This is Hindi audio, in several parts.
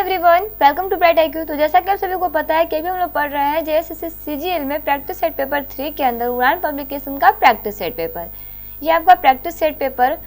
Everyone, welcome to Bright IQ. तो जैसा कि आप सभी को पता है कि अभी हम लोग पढ़ रहे हैं जेएसएससी सीजीएल में प्रैक्टिस सेट पेपर 3 के अंदर उड़ान पब्लिकेशन का प्रैक्टिस सेट पेपर। ये आपका प्रैक्टिस सेट पेपर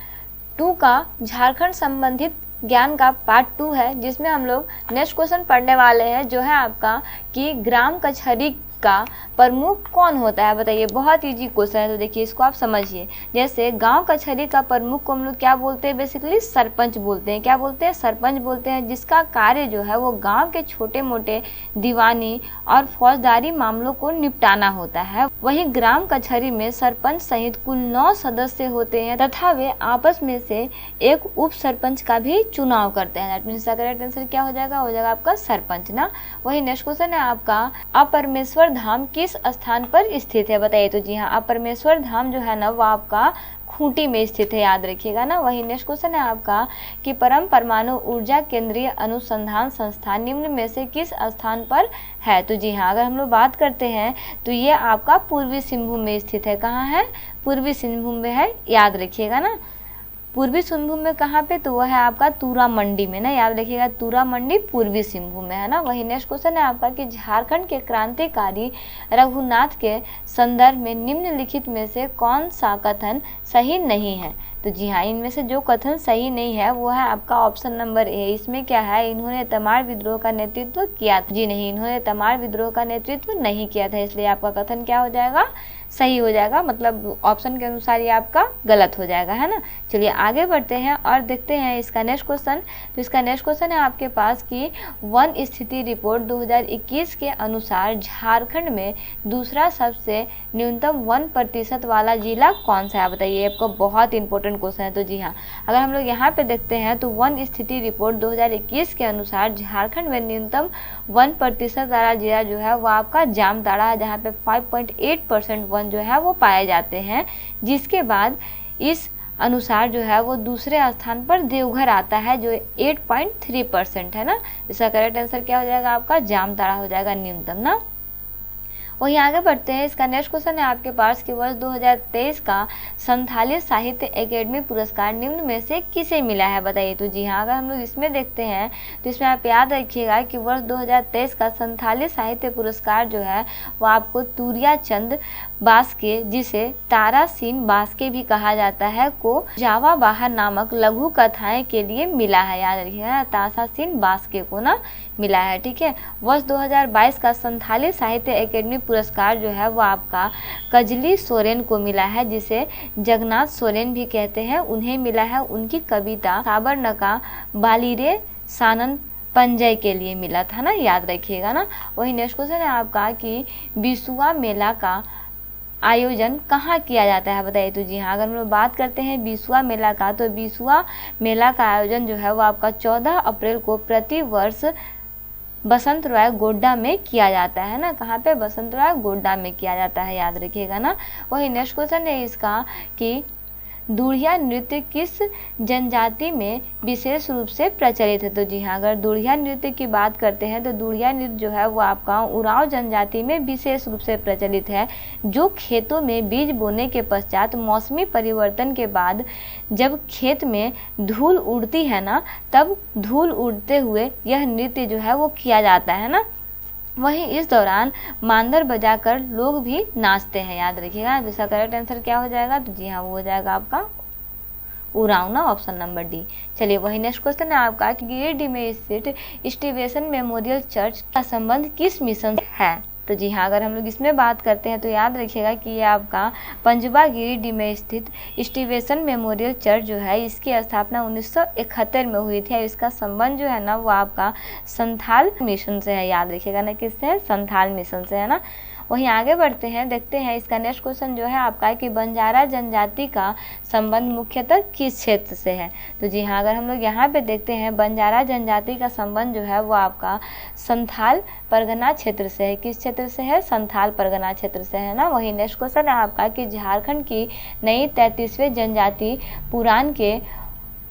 2 का झारखंड संबंधित ज्ञान का पार्ट 2 है, जिसमें हम लोग नेक्स्ट क्वेश्चन पढ़ने वाले हैं, जो है आपका कि ग्राम कचहरी का प्रमुख कौन होता है। बताइए, बहुत इजी क्वेश्चन है, तो देखिए इसको आप समझिए। जैसे गांव कचहरी का प्रमुख को हम लोग क्या बोलते हैं, बेसिकली सरपंच बोलते हैं। क्या बोलते हैं? सरपंच बोलते हैं, जिसका कार्य जो है वो गांव के छोटे मोटे दीवानी और फौजदारी मामलों को निपटाना होता है। वहीं ग्राम कचहरी में सरपंच सहित कुल 9 सदस्य होते हैं तथा वे आपस में से एक उप सरपंच का भी चुनाव करते हैं। दैट मीन्स करेक्ट आंसर क्या हो जाएगा आपका सरपंच ना। वही नेक्स्ट क्वेश्चन है आपका, अपरमेश्वर धाम किस स्थान पर स्थित है। बताइए, तो जी हाँ, अपरमेश्वर धाम जो है ना वो आपका खूंटी में स्थित है, याद रखिएगा ना। वही नेक्स्ट क्वेश्चन है आपका कि परम परमाणु ऊर्जा केंद्रीय अनुसंधान संस्थान निम्न में से किस स्थान पर है। तो जी हाँ, अगर हम लोग बात करते हैं तो ये आपका पूर्वी सिंहभूम में स्थित है। कहाँ है? पूर्वी सिंहभूम में है, याद रखिएगा ना। पूर्वी सिंहभूम में कहाँ पे? तो वह है आपका तूरा मंडी में ना, याद रखिएगा। तूरा मंडी पूर्वी सिंहभूम में है ना। वही नेक्स्ट क्वेश्चन है आपका कि झारखंड के क्रांतिकारी रघुनाथ के संदर्भ में निम्नलिखित में से कौन सा कथन सही नहीं है। तो जी हाँ, इनमें से जो कथन सही नहीं है वो है आपका ऑप्शन नंबर ए। इसमें क्या है? इन्होंने तमाड़ विद्रोह का नेतृत्व किया था। जी नहीं, इन्होंने तमाड़ विद्रोह का नेतृत्व नहीं किया था, इसलिए आपका कथन क्या हो जाएगा? सही हो जाएगा। मतलब ऑप्शन के अनुसार ये आपका गलत हो जाएगा, है ना। चलिए आगे बढ़ते हैं और देखते हैं इसका नेक्स्ट क्वेश्चन। तो इसका नेक्स्ट क्वेश्चन है आपके पास कि वन स्थिति रिपोर्ट 2021 के अनुसार झारखंड में दूसरा सबसे न्यूनतम 1% वाला जिला कौन सा है। बताइए, आपको बहुत इंपॉर्टेंट क्वेश्चन है। तो जी हाँ, अगर हम लोग यहाँ पे देखते हैं तो वन स्थिति रिपोर्ट 2021 के अनुसार झारखंड में न्यूनतम 1% वाला जिला जो है वो आपका जामताड़ा है, जहाँ पे 5.8% वन जो है वो पाए जाते हैं। जिसके बाद इस अनुसार जो है वो दूसरे स्थान पर देवघर आता है, जो 8.3% है ना। इसका करेक्ट आंसर क्या हो जाएगा? आपका जामताड़ा हो जाएगा न्यूनतम ना। वहीं आगे बढ़ते हैं। इसका नेक्स्ट क्वेश्चन है आपके पास कि वर्ष 2023 का संथाली साहित्य एकेडमी पुरस्कार निम्न में से किसे मिला है। बताइए, तो जी हाँ, अगर हम लोग इसमें देखते हैं तो इसमें आप याद रखिएगा कि वर्ष 2023 का संथाली साहित्य पुरस्कार जो है वो आपको तूरिया चंद बास्के, जिसे तारासीन बास्के भी कहा जाता है, को जावा बाहर नामक लघु कथाएं के लिए मिला है। याद रखिएगा, तारासीन बास्के को ना मिला है, ठीक है। वर्ष 2022 का संथाली साहित्य एकेडमी पुरस्कार जो है वो आपका कजली सोरेन को मिला है, जिसे जगन्नाथ सोरेन भी कहते हैं, उन्हें मिला है। उनकी कविता साबरनका बालीरे सानन पंजय के लिए मिला था ना, याद रखिएगा ना। वही नेक्स्ट क्वेश्चन है आपका कि बिसुआ मेला का आयोजन कहाँ किया जाता है। बताइए, तो जी हाँ, अगर हम लोग बात करते हैं बिसुआ मेला का, तो बिसुआ मेला का आयोजन जो है वो आपका 14 अप्रैल को प्रति वर्ष बसंत राय गोड्डा में किया जाता है ना। कहाँ पे? बसंत राय गोड्डा में किया जाता है, याद रखिएगा ना। वही नेक्स्ट क्वेश्चन है इसका कि दुढ़िया नृत्य किस जनजाति में विशेष रूप से प्रचलित है। तो जी हाँ, अगर दुढ़िया नृत्य की बात करते हैं तो दुढ़िया नृत्य जो है वो आपका उरांव जनजाति में विशेष रूप से प्रचलित है, जो खेतों में बीज बोने के पश्चात मौसमी परिवर्तन के बाद जब खेत में धूल उड़ती है ना, तब धूल उड़ते हुए यह नृत्य जो है वो किया जाता है ना। वहीं इस दौरान मांदर बजाकर लोग भी नाचते हैं, याद रखिएगा। इसका करेक्ट आंसर क्या हो जाएगा? तो जी हाँ, वो हो जाएगा आपका उरांव ना, ऑप्शन नंबर डी। चलिए वही नेक्स्ट क्वेश्चन है आपका कि गिरिडीह में स्थित स्टीवेंसन मेमोरियल चर्च का संबंध किस मिशन से है। तो जी हाँ, अगर हम लोग इसमें बात करते हैं तो याद रखिएगा कि ये आपका पंजबा गिरिडीह में स्थित स्टीवेंसन मेमोरियल चर्च जो है, इसकी स्थापना 1971 में हुई थी। इसका संबंध जो है ना वो आपका संथाल मिशन से है, याद रखिएगा ना। किससे है? संथाल मिशन से है ना। वहीं आगे बढ़ते हैं, देखते हैं इसका नेक्स्ट क्वेश्चन जो है आपका कि बंजारा जनजाति का संबंध मुख्यतः किस क्षेत्र से है। तो जी हाँ, अगर हम लोग यहाँ पे देखते हैं बंजारा जनजाति का संबंध जो है वो आपका संथाल परगना क्षेत्र से है। किस क्षेत्र से है? संथाल परगना क्षेत्र से है ना। वही नेक्स्ट क्वेश्चन है आपका कि झारखंड की नई 33वें जनजाति पुराण के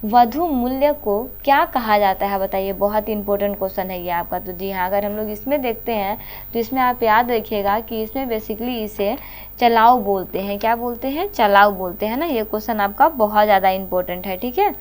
वधु मूल्य को क्या कहा जाता है। बताइए, बहुत इंपॉर्टेंट क्वेश्चन है ये आपका। तो जी हाँ, अगर हम लोग इसमें देखते हैं तो इसमें आप याद रखिएगा कि इसमें बेसिकली इसे चलाऊ बोलते हैं। क्या बोलते हैं? चलाऊ बोलते हैं ना। ये क्वेश्चन आपका बहुत ज़्यादा इंपॉर्टेंट है, ठीक है।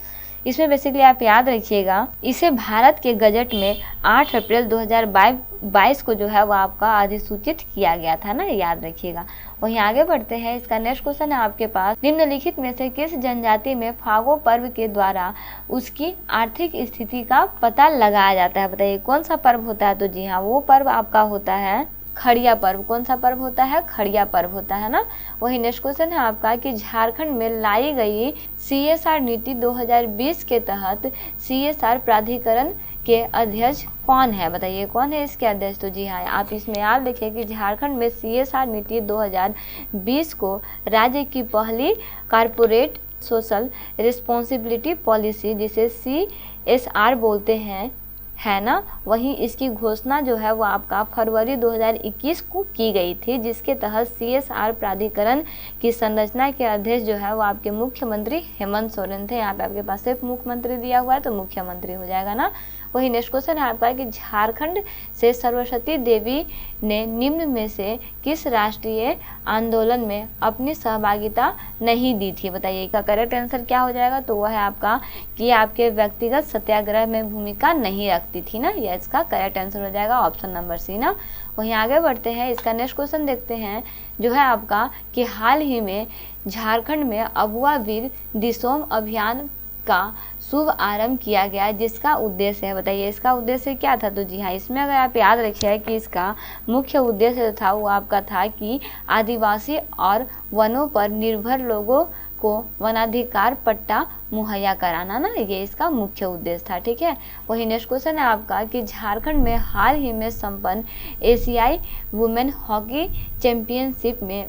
इसमें बेसिकली आप याद रखिएगा, इसे भारत के गजट में 8 अप्रैल 2022 को जो है वो आपका अधिसूचित किया गया था ना, याद रखिएगा। वहीं आगे बढ़ते हैं, इसका नेक्स्ट क्वेश्चन है आपके पास, निम्नलिखित में से किस जनजाति में फागो पर्व के द्वारा उसकी आर्थिक स्थिति का पता लगाया जाता है? बताइए कौन सा पर्व होता है? तो जी हाँ, वो पर्व आपका होता है खड़िया पर्व। कौन सा पर्व होता है? खड़िया पर्व होता है ना। वही नेक्स्ट क्वेश्चन है आपका कि झारखंड में लाई गई CSR नीति 2020 के तहत CSR प्राधिकरण के अध्यक्ष कौन है? बताइए कौन है इसके अध्यक्ष? तो जी हाँ, आप इसमें याद रखिए कि झारखंड में CSR नीति 2020 को राज्य की पहली कारपोरेट सोशल रिस्पॉन्सिबिलिटी पॉलिसी, जिसे CSR बोलते हैं, है ना। वहीं इसकी घोषणा जो है वो आपका फरवरी 2021 को की गई थी, जिसके तहत CSR प्राधिकरण की संरचना के अध्यक्ष जो है वो आपके मुख्यमंत्री हेमंत सोरेन थे। यहाँ पे आपके पास सिर्फ मुख्यमंत्री दिया हुआ है तो मुख्यमंत्री हो जाएगा ना। वही नेक्स्ट क्वेश्चन है आपका कि झारखंड से सरस्वती देवी ने निम्न में से किस राष्ट्रीय आंदोलन में अपनी सहभागिता नहीं दी थी? बताइए इसका करेक्ट आंसर क्या हो जाएगा? तो वह है आपका कि आपके व्यक्तिगत सत्याग्रह में भूमिका नहीं रखती थी ना, यह इसका करेक्ट आंसर हो जाएगा ऑप्शन नंबर सी ना। वहीं आगे बढ़ते हैं, इसका नेक्स्ट क्वेश्चन देखते हैं जो है आपका कि हाल ही में झारखंड में अबुआ वीर दिसोम अभियान का शुभ आरंभ किया गया, जिसका उद्देश्य है, बताइए इसका उद्देश्य क्या था? तो जी हाँ, इसमें अगर आप याद रखिए कि इसका मुख्य उद्देश्य था वो आपका था कि आदिवासी और वनों पर निर्भर लोगों को वनाधिकार पट्टा मुहैया कराना ना, ये इसका मुख्य उद्देश्य था। ठीक है। वही नेक्स्ट क्वेश्चन है आपका कि झारखंड में हाल ही में संपन्न एशियाई वुमेन हॉकी चैंपियनशिप में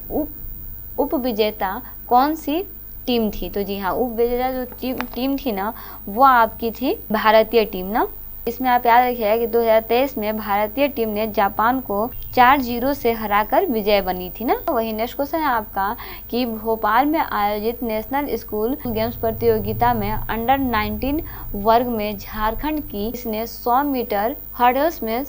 उप विजेता कौन सी टीम थी? तो जी हाँ, उप विजेता जो टीम थी ना वो आपकी थी भारतीय टीम ना। इसमें आप याद रखिएगा कि 2023 में भारतीय टीम ने जापान को 4-0 से हराकर विजय बनी थी ना। वही नेक्स्ट क्वेश्चन है आपका कि भोपाल में आयोजित नेशनल स्कूल गेम्स प्रतियोगिता में अंडर 19 वर्ग में झारखंड की इसने 100 मीटर हर्डल्स में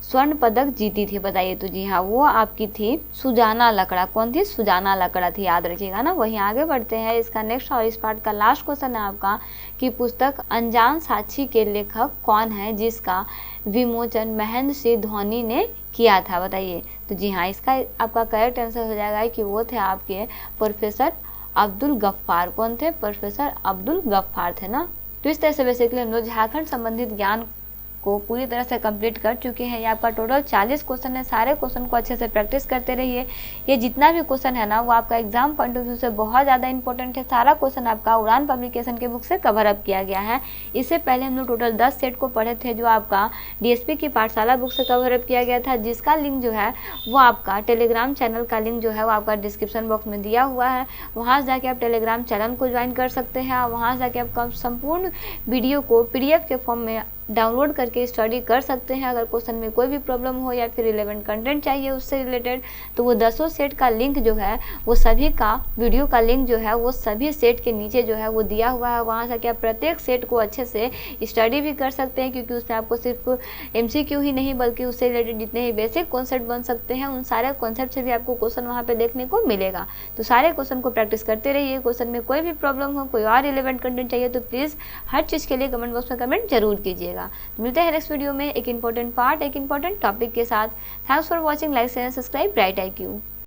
स्वर्ण पदक जीती थी। बताइए तो जी हाँ, वो आपकी थी सुजाना लकड़ा। कौन थी? सुजाना लकड़ा थी, याद रखिएगा ना। वहीं आगे बढ़ते हैं, इसका नेक्स्ट और इस पार्ट का लास्ट क्वेश्चन है आपका कि पुस्तक अनजान साक्षी के लेखक कौन है, जिसका विमोचन महेंद्र सिंह धोनी ने किया था? बताइए तो जी हाँ, इसका आपका करेक्ट आंसर हो जाएगा कि वो थे आपके प्रोफेसर अब्दुल गफ्फार। कौन थे? प्रोफेसर अब्दुल गफ्फार थे ना। तो इस तरह से बेसिकली हम लोग झारखंड संबंधित ज्ञान को पूरी तरह से कंप्लीट कर चुके हैं। ये आपका टोटल 40 क्वेश्चन है। सारे क्वेश्चन को अच्छे से प्रैक्टिस करते रहिए। ये जितना भी क्वेश्चन है ना वो आपका एग्जाम पॉइंट ऑफ व्यू से बहुत ज़्यादा इंपॉर्टेंट है। सारा क्वेश्चन आपका उड़ान पब्लिकेशन के बुक से कवर अप किया गया है। इससे पहले हम लोग टोटल 10 सेट को पढ़े थे जो आपका DSP की पाठशाला बुक से कवर अप किया गया था, जिसका लिंक जो है वो आपका टेलीग्राम चैनल का लिंक जो है वो आपका डिस्क्रिप्शन बॉक्स में दिया हुआ है। वहाँ से जाके आप टेलीग्राम चैनल को ज्वाइन कर सकते हैं। वहाँ से जाके आप संपूर्ण वीडियो को PDF के फॉर्म में डाउनलोड करके स्टडी कर सकते हैं। अगर क्वेश्चन में कोई भी प्रॉब्लम हो या फिर रिलेवेंट कंटेंट चाहिए उससे रिलेटेड, तो वो 10 सेट का लिंक जो है वो सभी का वीडियो का लिंक जो है वो सभी सेट के नीचे जो है वो दिया हुआ है। वहाँ से क्या प्रत्येक सेट को अच्छे से स्टडी भी कर सकते हैं, क्योंकि उसमें आपको सिर्फ MCQ ही नहीं बल्कि उससे रिलेटेड जितने ही बेसिक कॉन्सेप्ट बन सकते हैं उन सारे कॉन्सेप्ट से भी आपको क्वेश्चन वहाँ पे देखने को मिलेगा। तो सारे क्वेश्चन को प्रैक्टिस करते रहिए। क्वेश्चन में कोई भी प्रॉब्लम हो, कोई और रिलेवेंट कंटेंट चाहिए तो प्लीज़ हर चीज़ के लिए कमेंट बॉक्स में कमेंट जरूर कीजिएगा। तो मिलते हैं नेक्स्ट वीडियो में एक इंपॉर्टेंट पार्ट, एक इंपॉर्टेंट टॉपिक के साथ। Thanks for watching. Like share subscribe bright IQ।